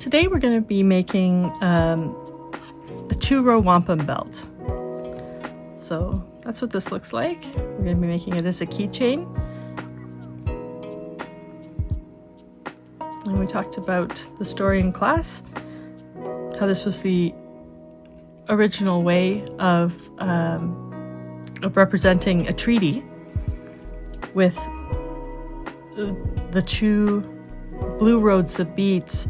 Today we're going to be making the Two-Row Wampum belt. So that's what this looks like. We're going to be making it as a keychain. And we talked about the story in class, how this was the original way of representing a treaty with the two blue roads of beads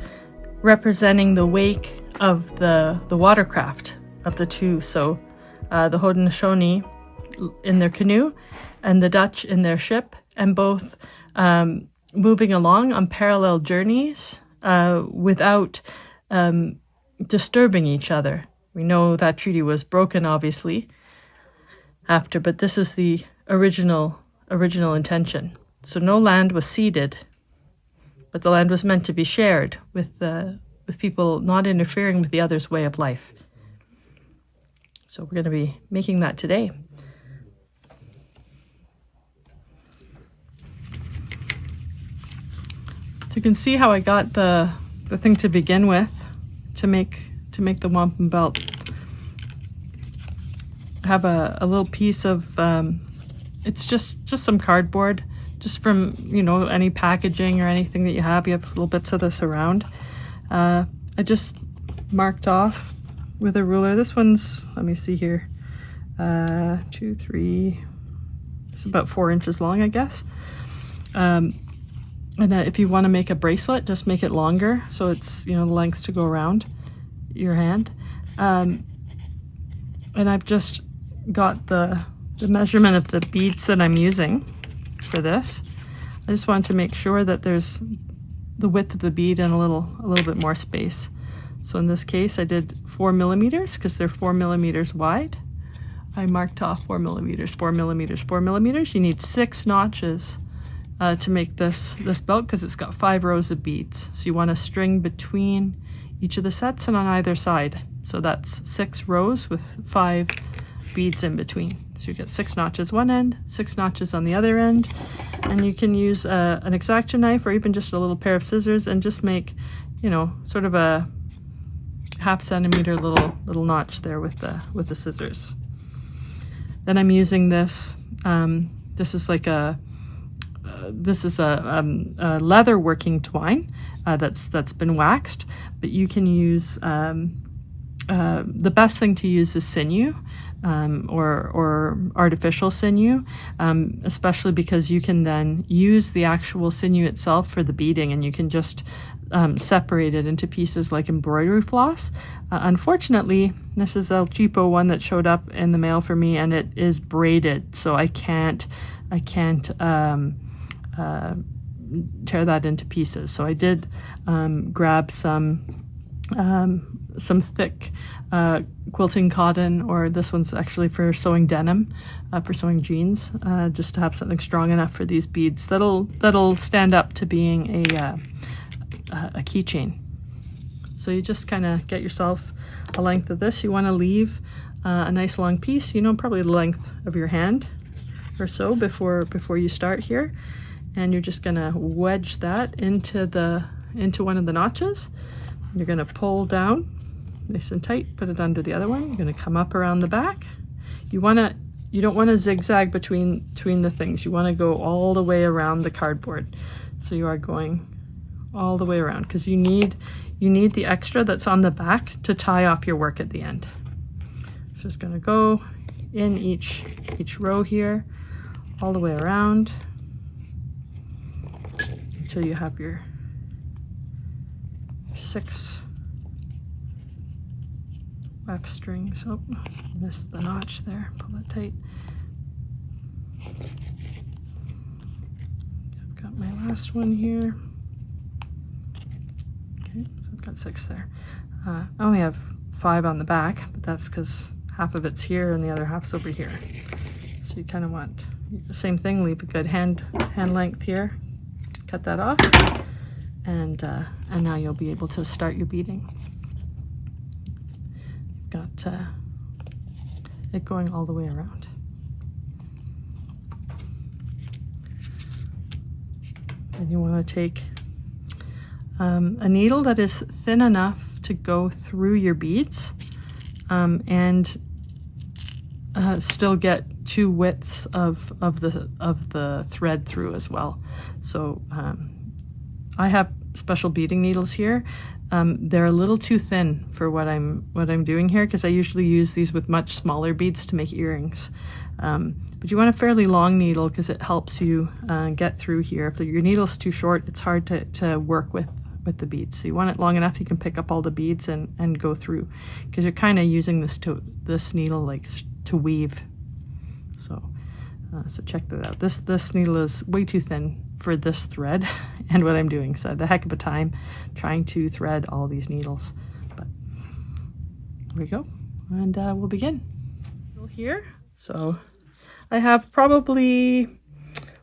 representing the wake of the watercraft of the two. So the Haudenosaunee in their canoe and the Dutch in their ship, and both moving along on parallel journeys without disturbing each other. We know that treaty was broken, obviously, after, but this is the original intention. So no land was ceded, but the land was meant to be shared with people not interfering with the other's way of life. So we're going to be making that today. So you can see how I got the thing to begin with to make the wampum belt. I have a little piece of it's just some cardboard, just from, you know, any packaging or anything that you have little bits of this around. I just marked off with a ruler. This one's, let me see here, 2, 3, it's about 4 inches long, I guess. And if you want to make a bracelet, just make it longer so it's, you know, the length to go around your hand. And I've just got the measurement of the beads that I'm using for this. I just wanted to make sure that there's the width of the bead and a little bit more space. So in this case I did 4 millimeters because they're 4 millimeters wide. I marked off 4 millimeters, 4 millimeters, 4 millimeters. You need 6 notches to make this belt because it's got 5 rows of beads. So you want to string between each of the sets and on either side. So that's 6 rows with 5 beads in between. So you get 6 notches one end, 6 notches on the other end, and you can use an X-Acto knife or even just a little pair of scissors and just make, you know, sort of a ½ centimeter little notch there with the scissors. Then I'm using this. This is like a leather working twine that's been waxed, but you can use the best thing to use is sinew. Or artificial sinew, especially because you can then use the actual sinew itself for the beading, and you can just separate it into pieces like embroidery floss. Unfortunately, this is a cheapo one that showed up in the mail for me, and it is braided, so I can't tear that into pieces. So I did grab some thick quilting cotton, or this one's actually for sewing denim, for sewing jeans, just to have something strong enough for these beads that'll stand up to being a keychain. So you just kind of get yourself a length of this. You want to leave a nice long piece, you know, probably the length of your hand or so before you start here, and you're just gonna wedge that into one of the notches. You're gonna pull down nice and tight, put it under the other one. You're going to come up around the back. You don't want to zigzag between the things. You want to go all the way around the cardboard. So you are going all the way around because you need the extra that's on the back to tie off your work at the end. So it's going to go in each row here, all the way around until you have your 6 weft strings. Oh, missed the notch there. Pull it tight. I've got my last one here. Okay, so I've got 6 there. I only have 5 on the back, but that's because half of it's here and the other half's over here. So you kind of want the same thing. Leave a good hand length here. Cut that off, and now you'll be able to start your beading. Got it going all the way around. And you want to take a needle that is thin enough to go through your beads and still get 2 widths of the thread through as well. So I have special beading needles here. They're a little too thin for what I'm doing here, because I usually use these with much smaller beads to make earrings. But you want a fairly long needle because it helps you get through here. If your needle's too short, it's hard to work with the beads. So you want it long enough you can pick up all the beads and go through, because you're kind of using this needle like to weave. So check that out. This needle is way too thin for this thread and what I'm doing. So I had a heck of a time trying to thread all these needles. But here we go, and we'll begin. Here, so I have probably,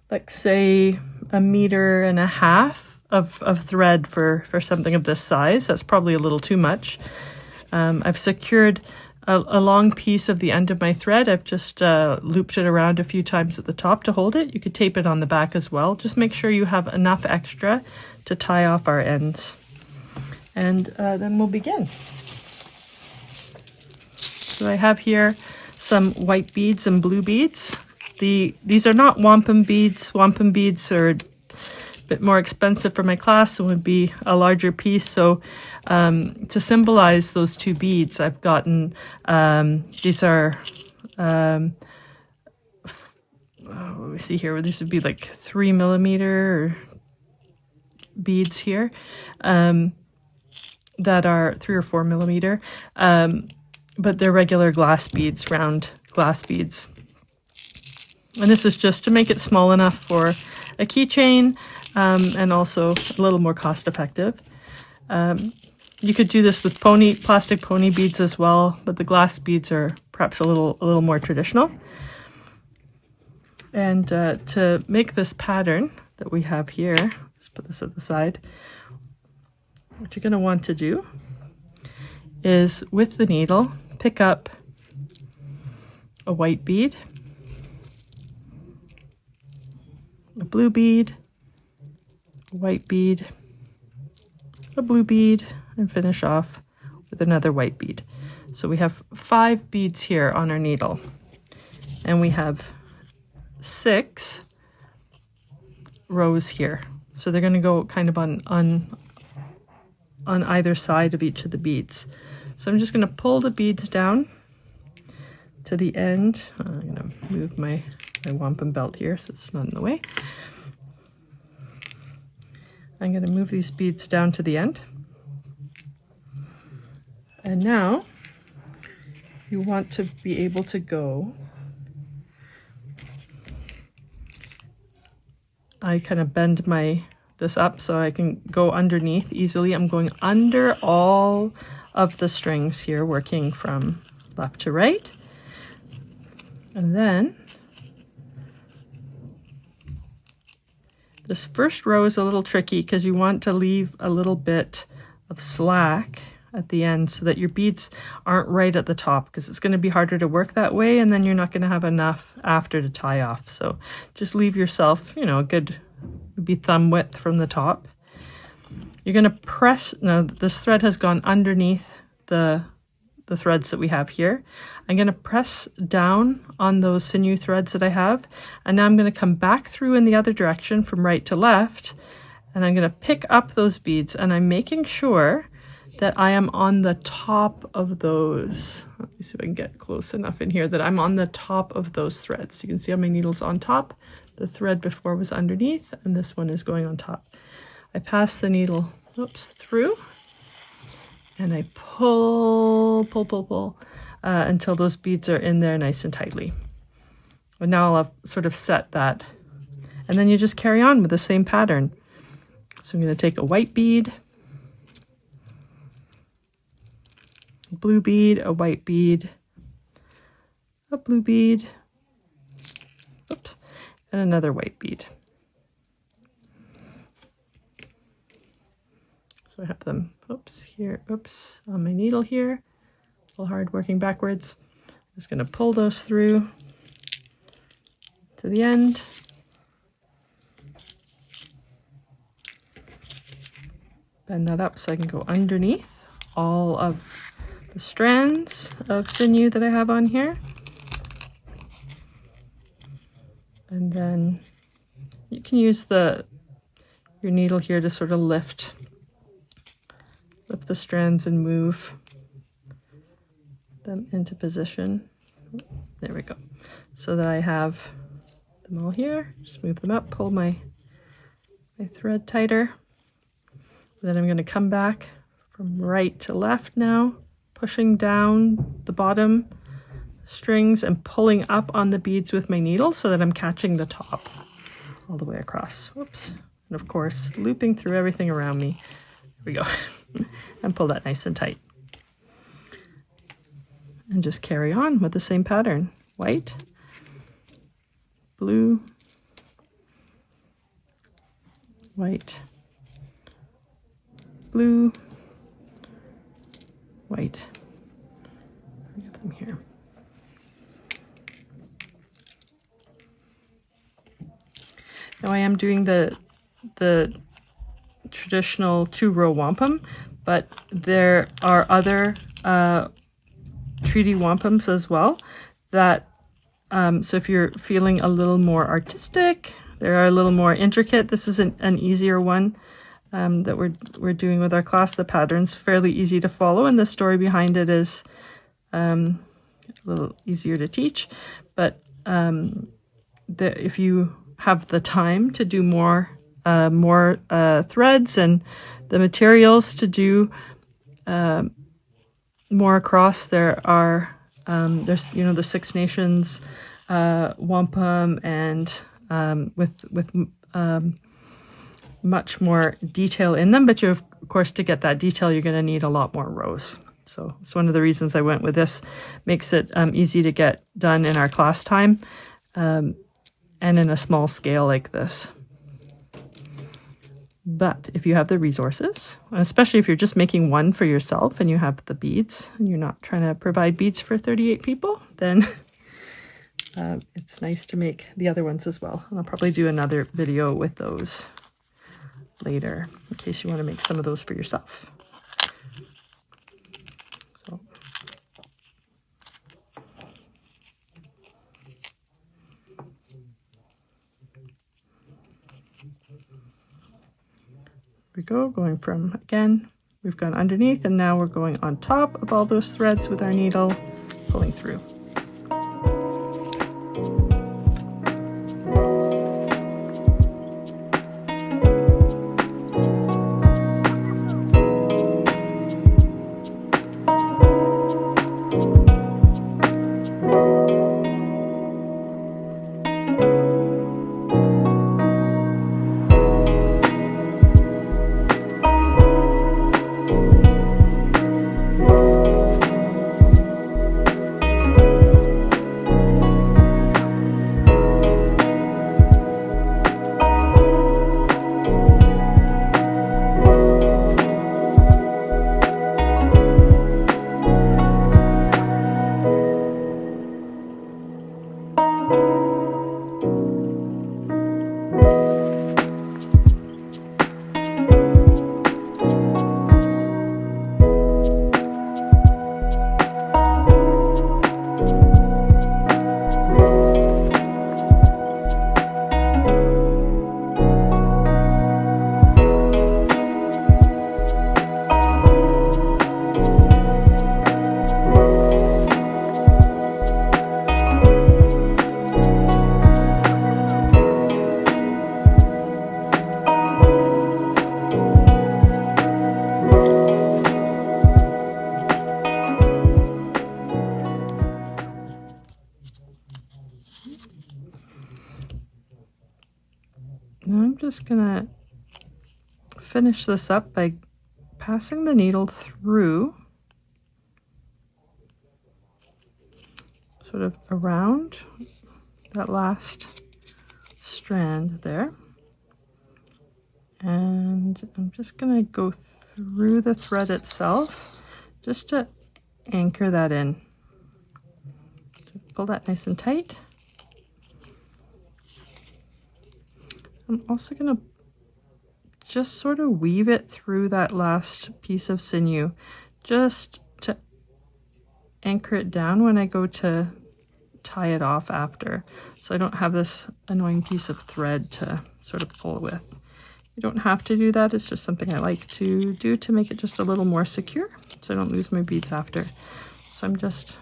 like, say 1.5 meters of thread for something of this size. That's probably a little too much. I've secured a long piece of the end of my thread. I've just looped it around a few times at the top to hold it. You could tape it on the back as well. Just make sure you have enough extra to tie off our ends. And then we'll begin. So I have here some white beads and blue beads. These are not wampum beads. Wampum beads are a bit more expensive for my class and would be a larger piece. So to symbolize those 2 beads, I've gotten, these are, let me see here, these would be like 3 millimeter beads here, that are 3 or 4 millimeter, but they're regular glass beads, round glass beads. And this is just to make it small enough for a keychain, and also a little more cost effective. You could do this with plastic pony beads as well, but the glass beads are perhaps a little more traditional. And to make this pattern that we have here, let's put this at the side. What you're going to want to do is, with the needle, pick up a white bead, a blue bead, a white bead, a blue bead, and finish off with another white bead. So we have 5 beads here on our needle, and we have 6 rows here. So they're going to go kind of on either side of each of the beads. So I'm just going to pull the beads down to the end. I'm going to move my wampum belt here so it's not in the way. I'm going to move these beads down to the end. And now you want to be able to go, I kind of bend this up so I can go underneath easily. I'm going under all of the strings here, working from left to right. And then this first row is a little tricky because you want to leave a little bit of slack at the end so that your beads aren't right at the top, because it's going to be harder to work that way, and then you're not going to have enough after to tie off. So just leave yourself, a good, maybe thumb width from the top. You're going to press, now this thread has gone underneath the threads that we have here. I'm going to press down on those sinew threads that I have, and now I'm going to come back through in the other direction from right to left, and I'm going to pick up those beads, and I'm making sure that I am on the top of those. Let me see if I can get close enough in here that I'm on the top of those threads. You can see how my needle's on top. The thread before was underneath, and this one is going on top. I pass the needle, through, and I pull until those beads are in there nice and tightly. And now I'll have sort of set that. And then you just carry on with the same pattern. So I'm going to take a white bead, a blue bead, a white bead, a blue bead, and another white bead. So I have them, here, on my needle here. A little hard working backwards. I'm just going to pull those through to the end. bend that up so I can go underneath all of the strands of sinew that I have on here. And then you can use your needle here to sort of lift the strands and move them into position. There we go. So that I have them all here. Just move them up, pull my thread tighter. Then I'm going to come back from right to left now, pushing down the bottom strings and pulling up on the beads with my needle so that I'm catching the top all the way across. Whoops. And of course, looping through everything around me. Here we go. And pull that nice and tight. And just carry on with the same pattern. White, blue, white, blue, white. Get them here. Now I am doing the traditional two-row wampum, but there are other treaty wampums as well that so if you're feeling a little more artistic, they're a little more intricate. This is an easier one that we're doing with our class. The pattern's fairly easy to follow, and the story behind it is a little easier to teach. But if you have the time to do more threads and the materials to do more across, there's the Six Nations wampum, and with much more detail in them, but of course to get that detail you're going to need a lot more rows. So it's one of the reasons I went with this. Makes it easy to get done in our class time and in a small scale like this. But if you have the resources, especially if you're just making one for yourself and you have the beads and you're not trying to provide beads for 38 people, then it's nice to make the other ones as well. And I'll probably do another video with those later in case you want to make some of those for yourself. So. We go, going from, again, we've gone underneath and now we're going on top of all those threads with our needle, pulling through. Now I'm just gonna finish this up by passing the needle through, sort of around that last strand there. And I'm just gonna go through the thread itself just to anchor that in. So pull that nice and tight. I'm also going to just sort of weave it through that last piece of sinew, just to anchor it down when I go to tie it off after, so I don't have this annoying piece of thread to sort of pull with. You don't have to do that, it's just something I like to do to make it just a little more secure so I don't lose my beads after. So I'm just,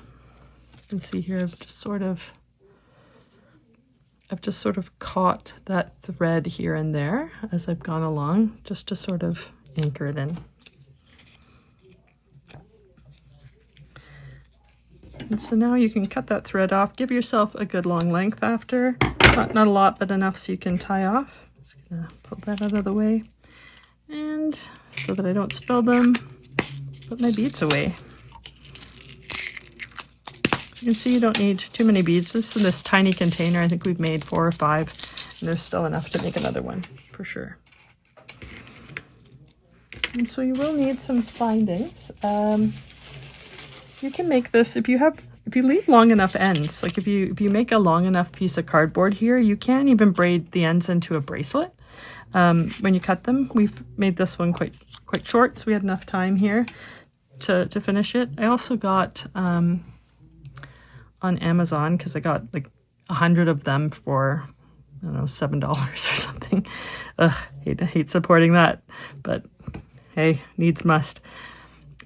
you can see here, I've just sort of caught that thread here and there as I've gone along, just to sort of anchor it in. And so now you can cut that thread off, give yourself a good long length after, not a lot, but enough so you can tie off. Just gonna put that out of the way, and so that I don't spill them, put my beads away. You can see you don't need too many beads. This is in this tiny container. I think we've made 4 or 5, and there's still enough to make another one for sure. And so you will need some findings. You can make this if you leave long enough ends. Like if you make a long enough piece of cardboard here, you can even braid the ends into a bracelet. When you cut them, we've made this one quite short, so we had enough time here to finish it. I also got on Amazon, because I got like 100 of them for, I don't know, $7 or something. Ugh, hate supporting that, but hey, needs must.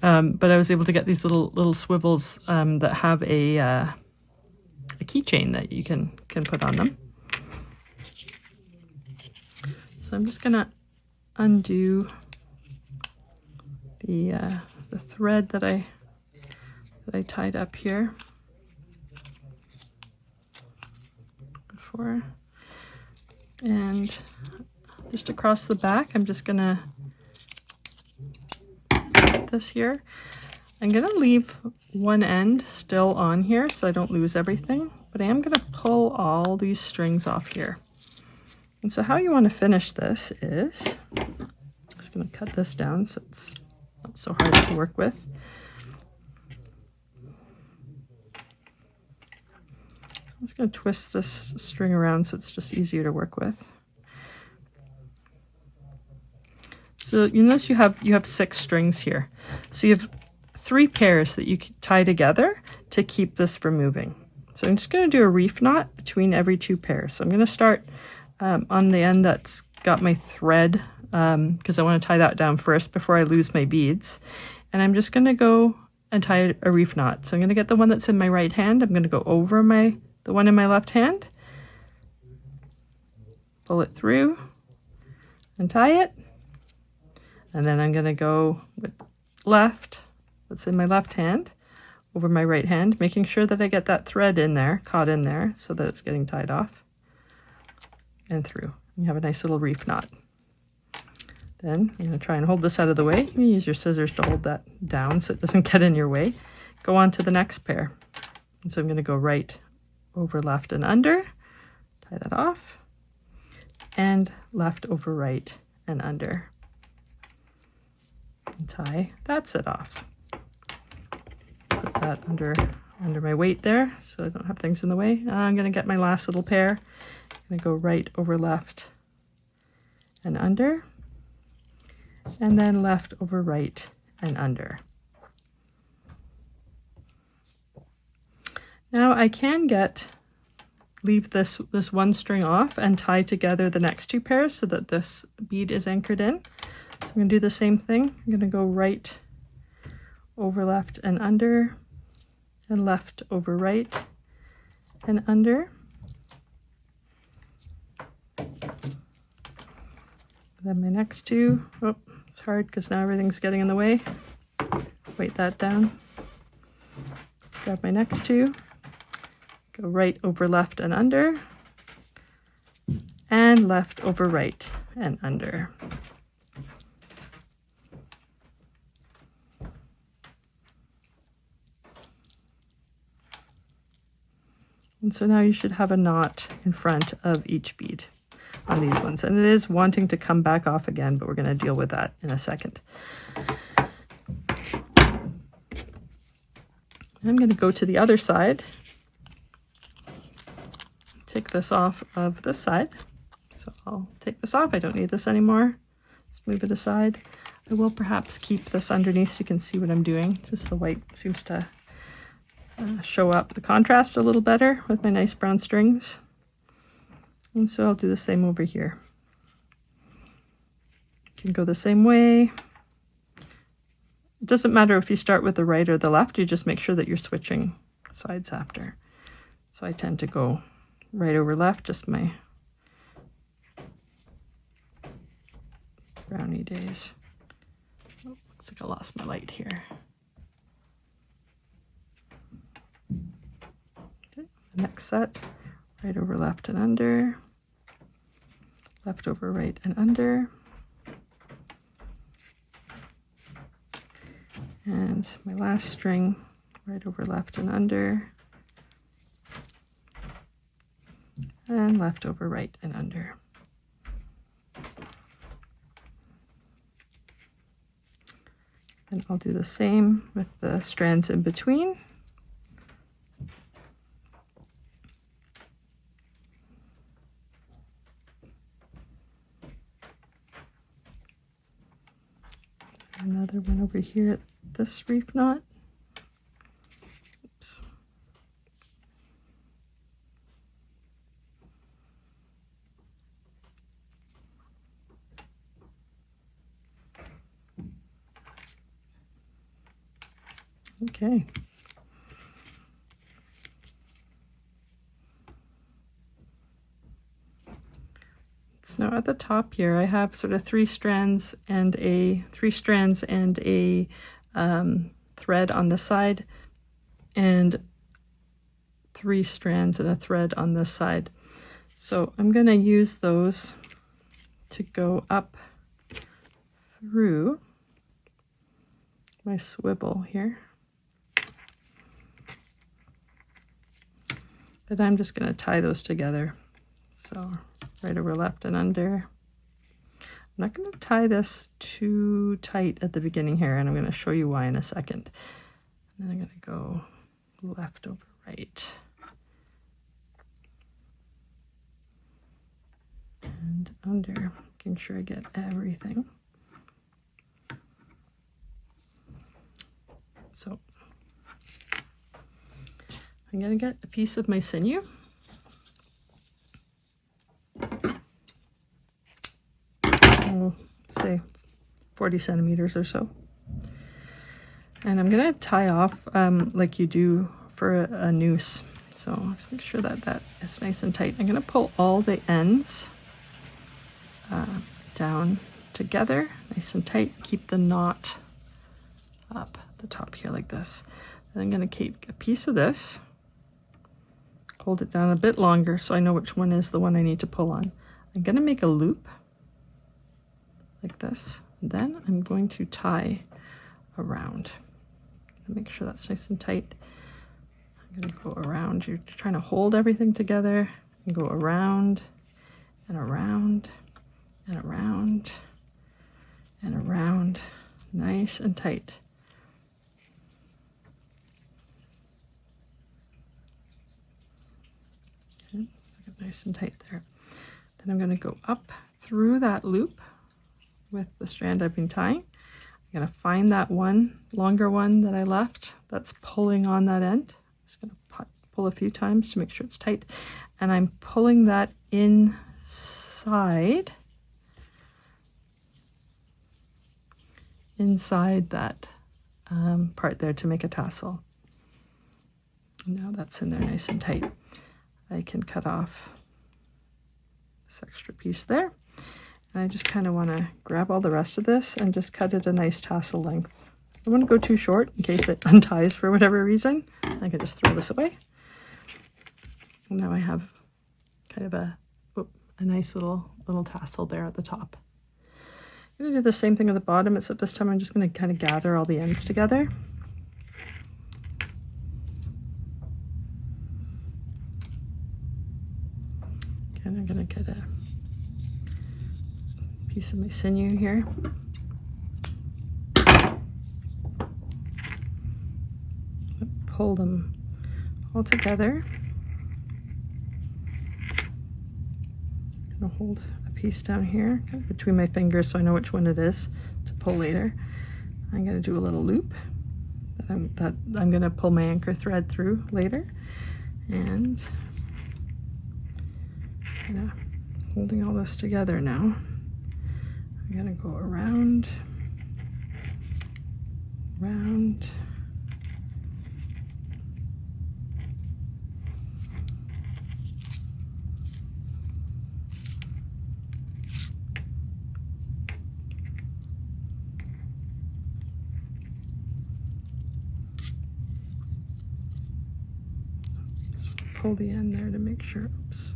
But I was able to get these little swivels that have a keychain that you can put on them. So I'm just gonna undo the thread that I tied up here before, and just across the back, I'm just gonna put this here. I'm gonna leave one end still on here so I don't lose everything, but I am gonna pull all these strings off here. And so how you want to finish this is, I'm just gonna cut this down so it's not so hard to work with. I'm just going to twist this string around so it's just easier to work with. So you notice you have 6 strings here. So you have 3 pairs that you can tie together to keep this from moving. So I'm just going to do a reef knot between every 2 pairs. So I'm going to start on the end that's got my thread, because I want to tie that down first before I lose my beads. And I'm just going to go and tie a reef knot. So I'm going to get the one that's in my right hand. I'm going to go over the one in my left hand, pull it through and tie it, and then I'm going to go with left, what's in my left hand, over my right hand, making sure that I get that thread in there, caught in there, so that it's getting tied off, and through. You have a nice little reef knot. Then I'm going to try and hold this out of the way. You use your scissors to hold that down so it doesn't get in your way. Go on to the next pair. And so I'm going to go right over left and under, tie that off, and left over right and under, and tie that set off. Put that under my weight there so I don't have things in the way. I'm going to get my last little pair. I'm going to go right over left and under, and then left over right and under. Now I can leave this one string off and tie together the next 2 pairs so that this bead is anchored in. So I'm going to do the same thing. I'm going to go right over left and under, and left over right and under. Then my next 2, oh, it's hard because now everything's getting in the way. Weight that down. Grab my next 2. Go right over left and under, and left over right and under. And so now you should have a knot in front of each bead on these ones. And it is wanting to come back off again, but we're going to deal with that in a second. I'm going to go to the other side. Take this off of this side. So I'll take this off. I don't need this anymore. It's move it aside. I will perhaps keep this underneath so you can see what I'm doing. Just the white seems to show up the contrast a little better with my nice brown strings. And so I'll do the same over here. You can go the same way. It doesn't matter if you start with the right or the left, you just make sure that you're switching sides after. So I tend to go right over left, just my brownie days. Oh, looks like I lost my light here. Okay, the next set, right over left and under, left over right and under. And my last string, right over left and under, and left over right and under. And I'll do the same with the strands in between. Another one over here at this reef knot. Oops. Okay. So now at the top here, I have sort of three strands and a thread on this side, and 3 strands and a thread on this side. So I'm going to use those to go up through my swivel here. But I'm just going to tie those together. So right over left and under. I'm not going to tie this too tight at the beginning here, and I'm going to show you why in a second. And then I'm going to go left over right. And under, making sure I get everything. So I'm going to get a piece of my sinew. Say 40 centimeters or so. And I'm going to tie off like you do for a noose. So let's make sure that that is nice and tight. I'm going to pull all the ends down together, nice and tight. Keep the knot up at the top here like this. Then I'm going to take a piece of this, hold it down a bit longer so I know which one is the one I need to pull on. I'm going to make a loop like this, and then I'm going to tie around. Make sure that's nice and tight. I'm going to go around. You're trying to hold everything together and go around and around and around and around, nice and tight. Okay, nice and tight there. Then I'm going to go up through that loop with the strand I've been tying. I'm going to find that one, longer one that I left that's pulling on that end. Just going to pull a few times to make sure it's tight. And I'm pulling that inside that part there to make a tassel. Now that's in there nice and tight. I can cut off this extra piece there. And I just kind of want to grab all the rest of this and just cut it a nice tassel length. I don't want to go too short in case it unties for whatever reason. I can just throw this away. And now I have kind of a nice little tassel there at the top. I'm going to do the same thing at the bottom, except this time I'm just going to kind of gather all the ends together. And I'm going to get a piece of my sinew here. Pull them all together. I'm going to hold a piece down here, kind of between my fingers so I know which one it is to pull later. I'm going to do a little loop that I'm going to pull my anchor thread through later. And holding all this together now, I'm going to go around, round, pull the end there to make sure. Oops.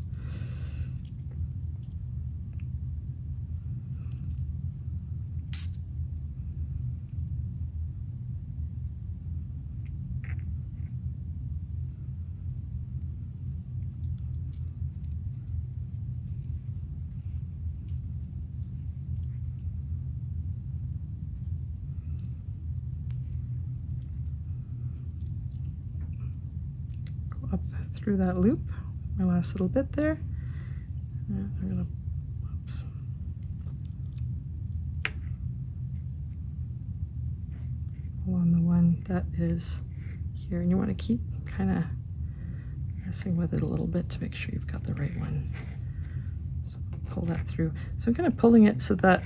Up through that loop, my last little bit there. And I'm gonna, oops. Pull on the one that is here, and you want to keep kind of messing with it a little bit to make sure you've got the right one. So pull that through. So I'm kind of pulling it so that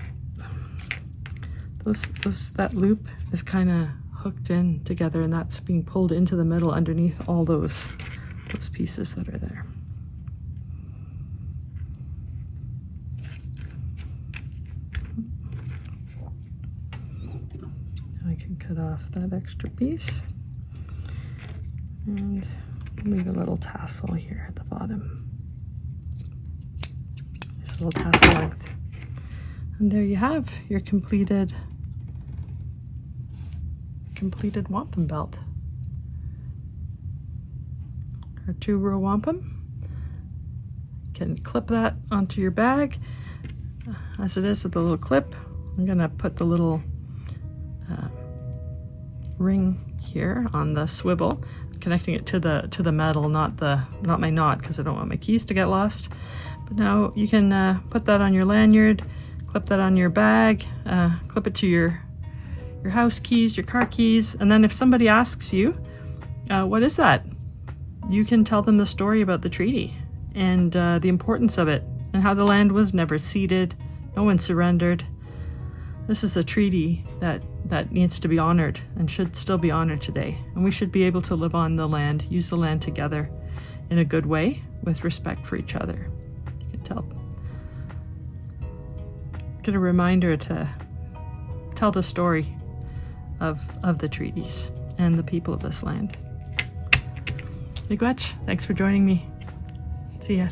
that loop is kind of hooked in together, and that's being pulled into the middle underneath all those pieces that are there. Now I can cut off that extra piece and leave a little tassel here at the bottom. This little tassel length. And there you have your completed wampum belt. Our two-row wampum. You can clip that onto your bag as it is with the little clip. I'm gonna put the little ring here on the swivel, connecting it to the metal, not my knot, because I don't want my keys to get lost. But now you can put that on your lanyard, clip that on your bag, clip it to your house keys, your car keys, and then if somebody asks you, what is that? You can tell them the story about the treaty and the importance of it and how the land was never ceded, no one surrendered. This is a treaty that needs to be honored and should still be honored today. And we should be able to live on the land, use the land together in a good way with respect for each other. You can tell. Get a reminder to tell the story of the treaties and the people of this land. Miigwech, thanks for joining me. See ya.